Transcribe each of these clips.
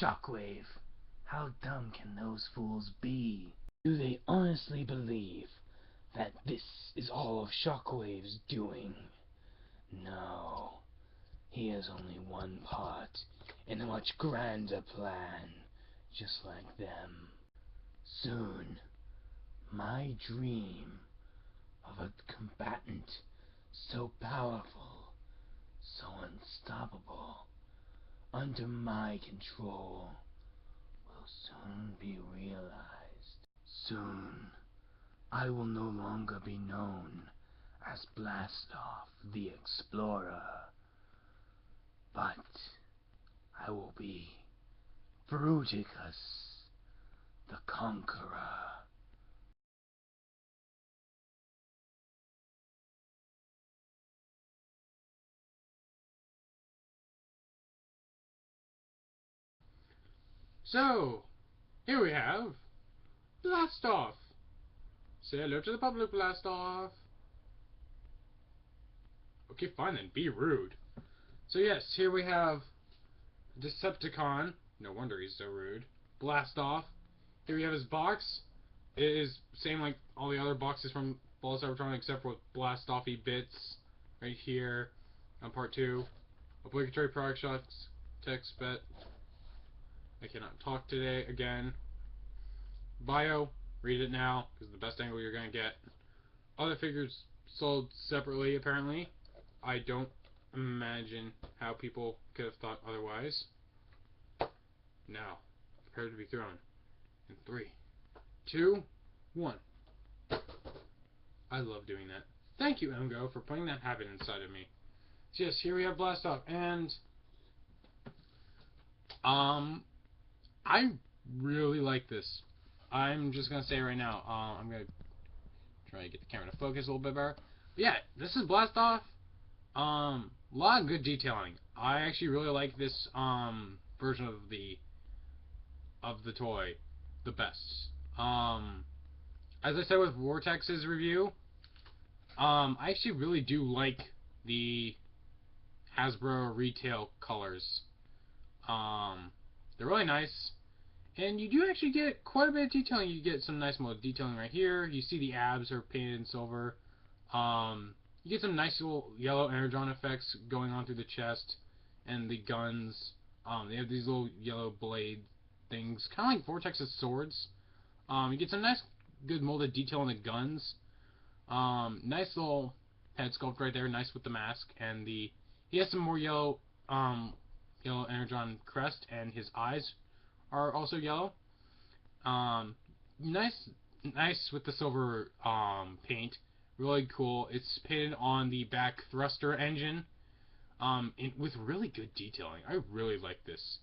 Shockwave. How dumb can those fools be? Do they honestly believe that this is all of Shockwave's doing? No. He is only one part in a much grander plan, just like them. Soon, my dream of a combatant so powerful, so unstoppable, under my control, will soon be realized. Soon, I will no longer be known as Blastoff the Explorer, but I will be Bruticus the Conqueror. So, here we have Blastoff. Say hello to the public, Blastoff. Okay, fine then, be rude. So yes, here we have Decepticon. No wonder he's so rude. Blastoff. Here we have his box. It is same like all the other boxes from Ball Cybertron except for Blastoffy bits right here on part 2. Obligatory product shots, text bet. I cannot talk today again. Bio, read it now, because the best angle you're going to get. Other figures sold separately, apparently. I don't imagine how people could have thought otherwise. Now, prepare to be thrown. In 3, 2, 1. I love doing that. Thank you, Emgo, for putting that habit inside of me. So yes, here we have Blastoff, and I really like this. I'm just gonna say right now, I'm gonna try to get the camera to focus a little bit better. But yeah, this is Blastoff. A lot of good detailing. I actually really like this version of the toy the best. As I said with Vortex's review, I actually really do like the Hasbro retail colors. They're really nice. And you do actually get quite a bit of detailing. You get some nice mode detailing right here. You see the abs are painted in silver. You get some nice little yellow energon effects going on through the chest. And the guns. They have these little yellow blade things. Kind of like Vortex's swords. You get some nice, good molded detail on the guns. Nice little head sculpt right there. Nice with the mask. And he has some more yellow energon crest. And his eyes are also yellow. Nice with the silver paint. Really cool. It's painted on the back thruster engine. With really good detailing. I really like this.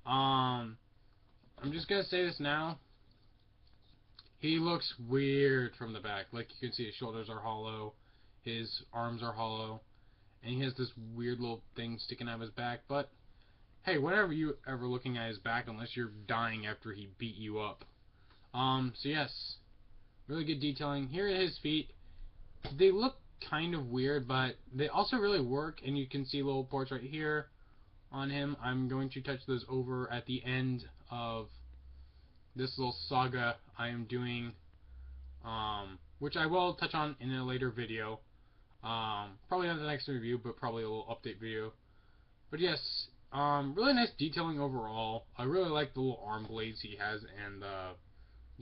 I'm just gonna say this now. He looks weird from the back. Like you can see, his shoulders are hollow, his arms are hollow, and he has this weird little thing sticking out of his back. But hey, whenever you ever looking at his back, unless you're dying after he beat you up. So yes, really good detailing. Here are his feet. They look kind of weird, but they also really work, and you can see little ports right here on him. I'm going to touch those over at the end of this little saga I am doing, which I will touch on in a later video. Probably not the next review, but probably a little update video. But yes, really nice detailing overall. I really like the little arm blades he has and the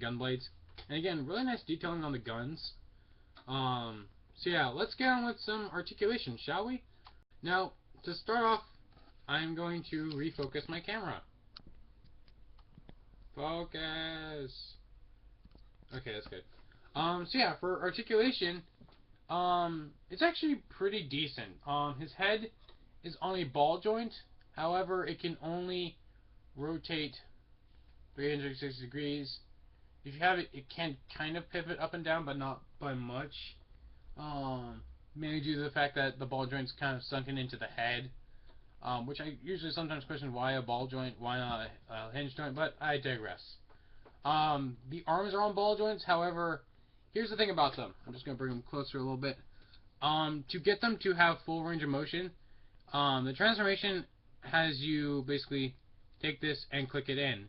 gun blades. And again, really nice detailing on the guns. So yeah, let's get on with some articulation, shall we? Now, to start off, I'm going to refocus my camera. Focus! Okay, that's good. So yeah, for articulation, it's actually pretty decent. His head is on a ball joint. However, it can only rotate 360 degrees. If you have it, it can kind of pivot up and down, but not by much. Mainly due to the fact that the ball joint's kind of sunken into the head. Which I usually sometimes question why a ball joint, why not a hinge joint, but I digress. The arms are on ball joints, however, here's the thing about them. I'm just going to bring them closer a little bit. To get them to have full range of motion, the transformation has you basically take this and click it in.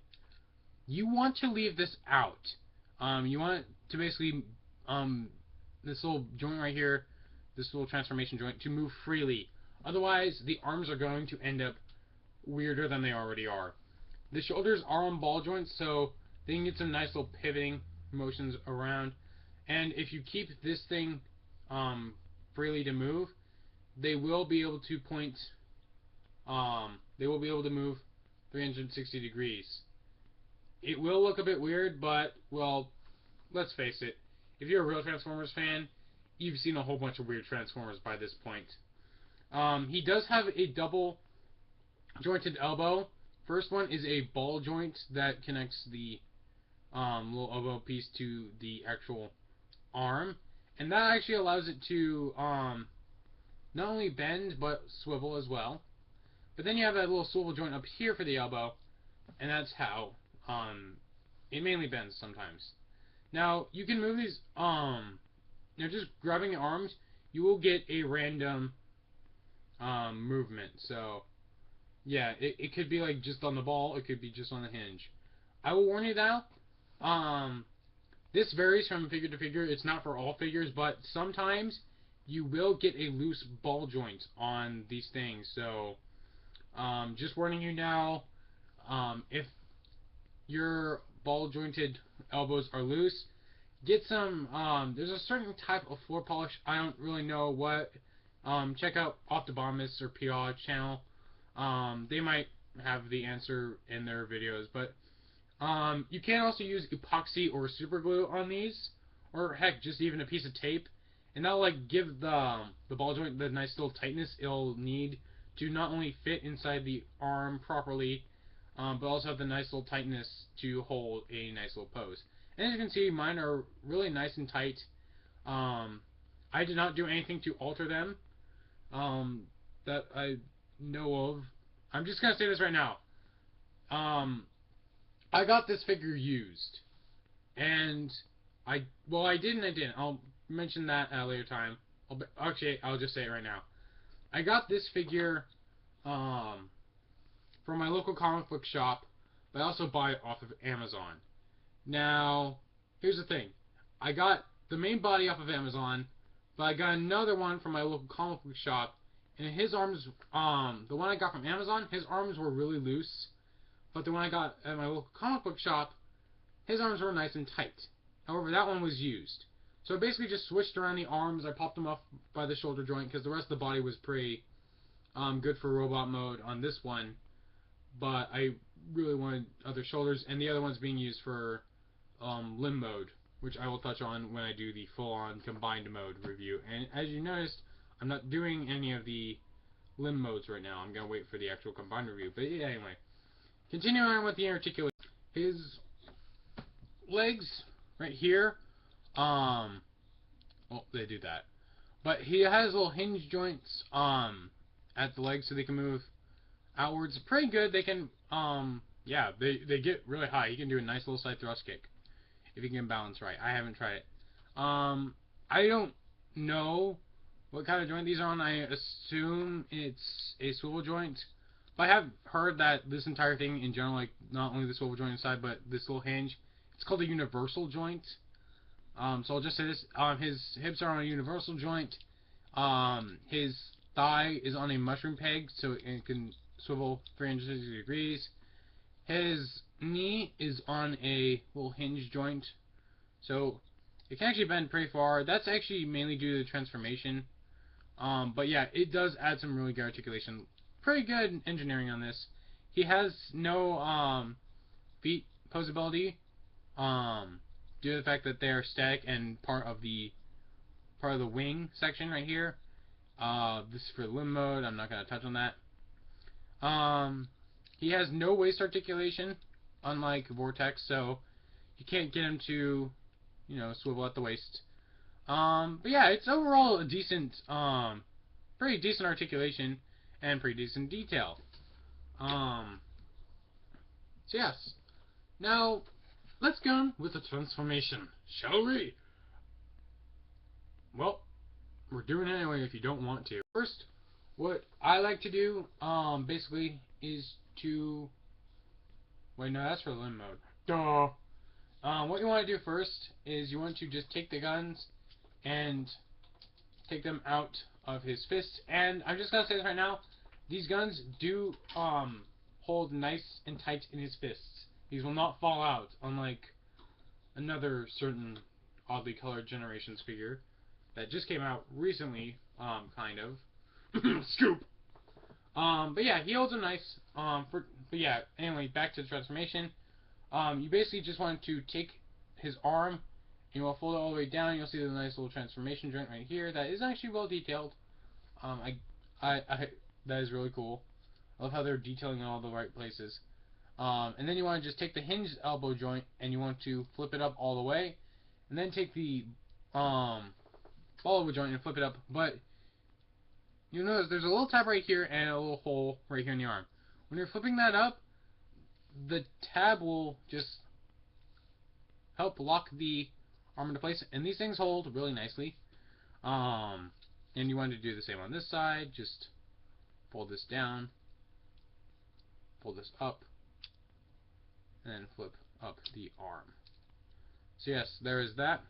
You want to leave this out. You want to basically this little joint right here, this little transformation joint, to move freely. Otherwise, the arms are going to end up weirder than they already are. The shoulders are on ball joints, so they can get some nice little pivoting motions around. And if you keep this thing freely to move, they will be able to point. They will be able to move 360 degrees. It will look a bit weird, but, well, let's face it. If you're a real Transformers fan, you've seen a whole bunch of weird Transformers by this point. He does have a double jointed elbow. First one is a ball joint that connects the little elbow piece to the actual arm, and that actually allows it to not only bend but swivel as well. But then you have that little swivel joint up here for the elbow, and that's how it mainly bends sometimes. Now you can move these just grabbing the arms, you will get a random movement. So yeah, it could be like just on the ball, it could be just on the hinge. I will warn you though, this varies from figure to figure. It's not for all figures, but sometimes you will get a loose ball joint on these things. So just warning you now, if your ball jointed elbows are loose, get some, there's a certain type of floor polish, I don't really know what, check out Off the Bombus or PR channel, they might have the answer in their videos, but you can also use epoxy or super glue on these, or heck, just even a piece of tape, and that'll like give the ball joint the nice little tightness it'll need to not only fit inside the arm properly, but also have the nice little tightness to hold a nice little pose. And as you can see, mine are really nice and tight. I did not do anything to alter them that I know of. I'm just going to say this right now. I got this figure used. And I didn't. I'll mention that at a later time. I'll just say it right now. I got this figure from my local comic book shop, but I also buy it off of Amazon. Now, here's the thing. I got the main body off of Amazon, but I got another one from my local comic book shop, and his arms, the one I got from Amazon, his arms were really loose, but the one I got at my local comic book shop, his arms were nice and tight. However, that one was used. So I basically just switched around the arms. I popped them off by the shoulder joint because the rest of the body was pretty good for robot mode on this one, but I really wanted other shoulders, and the other one's being used for limb mode, which I will touch on when I do the full-on combined mode review. And as you noticed, I'm not doing any of the limb modes right now. I'm going to wait for the actual combined review. But yeah, anyway, continuing on with the articulation. His legs right here, well, they do that. But he has little hinge joints at the legs so they can move outwards. Pretty good. They can, yeah, they get really high. You can do a nice little side thrust kick if you can balance right. I haven't tried it. I don't know what kind of joint these are on. I assume it's a swivel joint. But I have heard that this entire thing in general, like not only the swivel joint inside, but this little hinge, it's called a universal joint. So I'll just say this. His hips are on a universal joint. His thigh is on a mushroom peg, so it can swivel 360 degrees. His knee is on a little hinge joint, so it can actually bend pretty far. That's actually mainly due to the transformation. But yeah, it does add some really good articulation. Pretty good engineering on this. He has no feet posability due to the fact that they are static and part of the wing section right here. This is for limb mode. I'm not going to touch on that. He has no waist articulation, unlike Vortex, so you can't get him to, swivel at the waist. But yeah, it's overall a decent, pretty decent articulation and pretty decent detail. So yes. Now, let's go on with the transformation, shall we? Well, we're doing it anyway if you don't want to. First, what I like to do, basically, is to Wait, no, that's for limb mode. Duh. What you want to do first is you want to just take the guns and take them out of his fists. And I'm just gonna say this right now: these guns do hold nice and tight in his fists. These will not fall out, unlike another certain oddly colored Generations figure that just came out recently, kind of. Scoop! But yeah, he holds them nice. But yeah, anyway, back to the transformation. You basically just want to take his arm, and you'll fold it all the way down. You'll see the nice little transformation joint right here. That is actually well detailed. That is really cool. I love how they're detailing in all the right places. And then you want to just take the hinged elbow joint, and you want to flip it up all the way, and then take the ball elbow joint and flip it up. But you'll notice there's a little tab right here and a little hole right here in the arm. When you're flipping that up, the tab will just help lock the arm into place, and these things hold really nicely. And you want to do the same on this side. Just fold this down, fold this up, and then flip up the arm. So yes, there is that.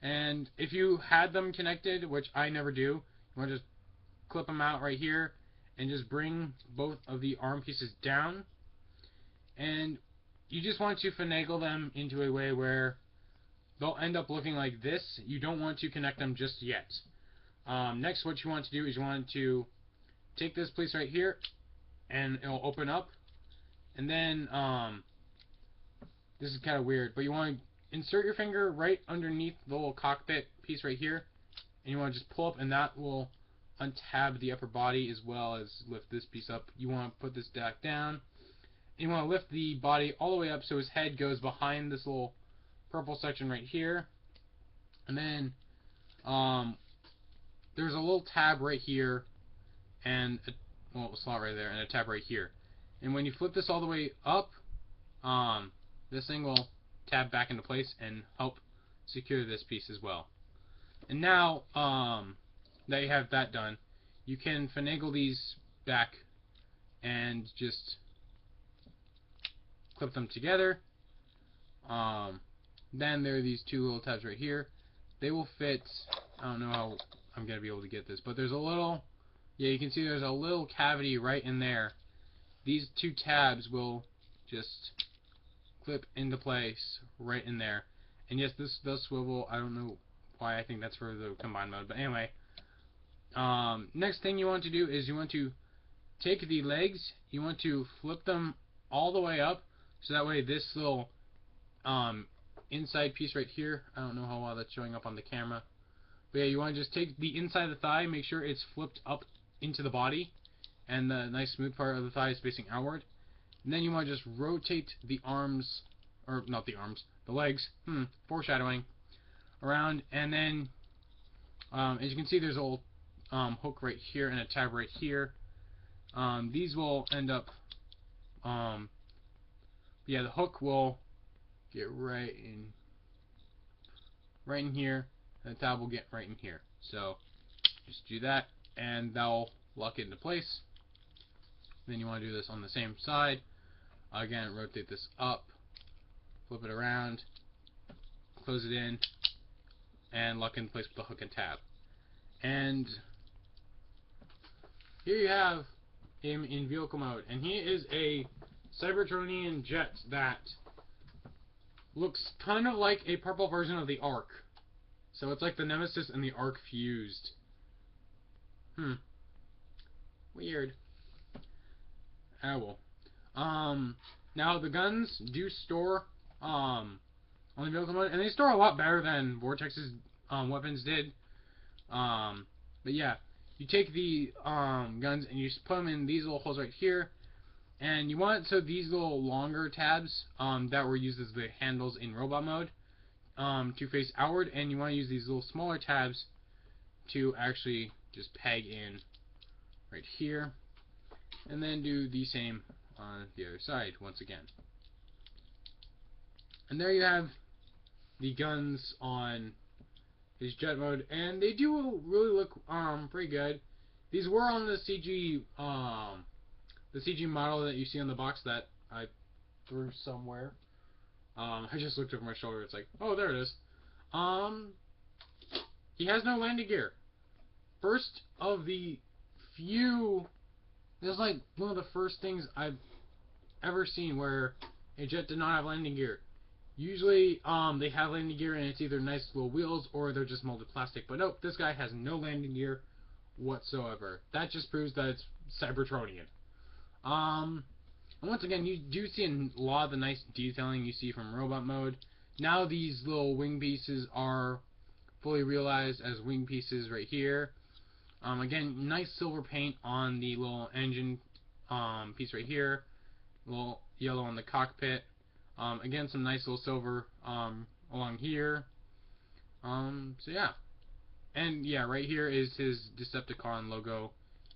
And if you had them connected, which I never do, you want to just clip them out right here and just bring both of the arm pieces down, and you just want to finagle them into a way where they'll end up looking like this. You don't want to connect them just yet. Next, what you want to do is you want to take this piece right here, and it'll open up, and then this is kind of weird, but you want to insert your finger right underneath the little cockpit piece right here, and you want to just pull up, and that will untab the upper body as well as lift this piece up. You want to put this back down. You want to lift the body all the way up so his head goes behind this little purple section right here. And then there's a little tab right here, and a slot right there, and a tab right here. And when you flip this all the way up, this thing will tab back into place and help secure this piece as well. And now that you have that done, you can finagle these back and just clip them together. Then there are these two little tabs right here. They will fit. I don't know how I'm gonna be able to get this, but there's a little. Yeah, you can see there's a little cavity right in there. These two tabs will just clip into place right in there. And yes, this does swivel. I don't know why I think that's for the combined mode, but anyway. Next thing you want to do is you want to take the legs. You want to flip them all the way up, so that way this little inside piece right here, I don't know how well that's showing up on the camera, but yeah, you want to just take the inside of the thigh, make sure it's flipped up into the body, and the nice smooth part of the thigh is facing outward. And then you want to just rotate the arms, or not the arms, the legs, foreshadowing, around, and then as you can see there's a little hook right here and a tab right here. These will end up, yeah, the hook will get right in here, and the tab will get right in here. So just do that, and that'll lock it into place. Then you want to do this on the same side. Again, rotate this up, flip it around, close it in, and lock it in place with the hook and tab. And here you have him in vehicle mode, and he is a Cybertronian jet that looks kind of like a purple version of the Ark. So it's like the Nemesis and the Ark fused. Weird. Oh well. Now the guns do store on the vehicle mode, and they store a lot better than Vortex's weapons did. But yeah, you take the guns and you just put them in these little holes right here, and you want so these little longer tabs that were used as the handles in robot mode to face outward, and you want to use these little smaller tabs to actually just peg in right here, and then do the same on the other side once again. And there you have the guns on his jet mode, and they do really look pretty good. These were on the CG model that you see on the box that I through somewhere. I just looked over my shoulder. It's like, oh, there it is. He has no landing gear. First of the few. This is like one of the first things I've ever seen where a jet did not have landing gear. Usually, they have landing gear and it's either nice little wheels or they're just molded plastic. But nope, this guy has no landing gear whatsoever. That just proves that it's Cybertronian. And once again, you do see a lot of the nice detailing you see from robot mode. Now these little wing pieces are fully realized as wing pieces right here. Again, nice silver paint on the little engine piece right here. A little yellow on the cockpit. Again, some nice little silver along here. So yeah. And yeah, right here is his Decepticon logo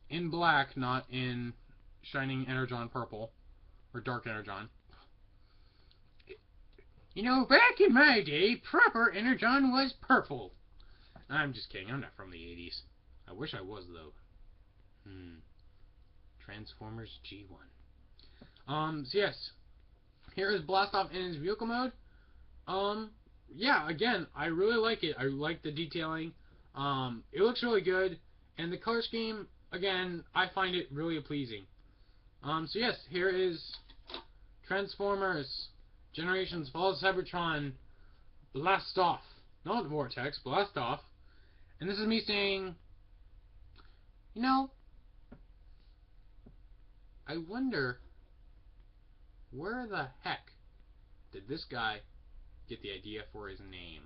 in black, not in shining Energon purple. Or dark Energon. You know, back in my day, proper Energon was purple. I'm just kidding. I'm not from the 80s. I wish I was, though. Transformers G1. So yes. Here is Blastoff in his vehicle mode. Yeah, again, I really like it. I like the detailing. It looks really good. And the color scheme, again, I find it really pleasing. So yes, here is Transformers Generations Fall of Cybertron Blastoff. Not Vortex, Blastoff. And this is me saying, you know, I wonder where the heck did this guy get the idea for his name?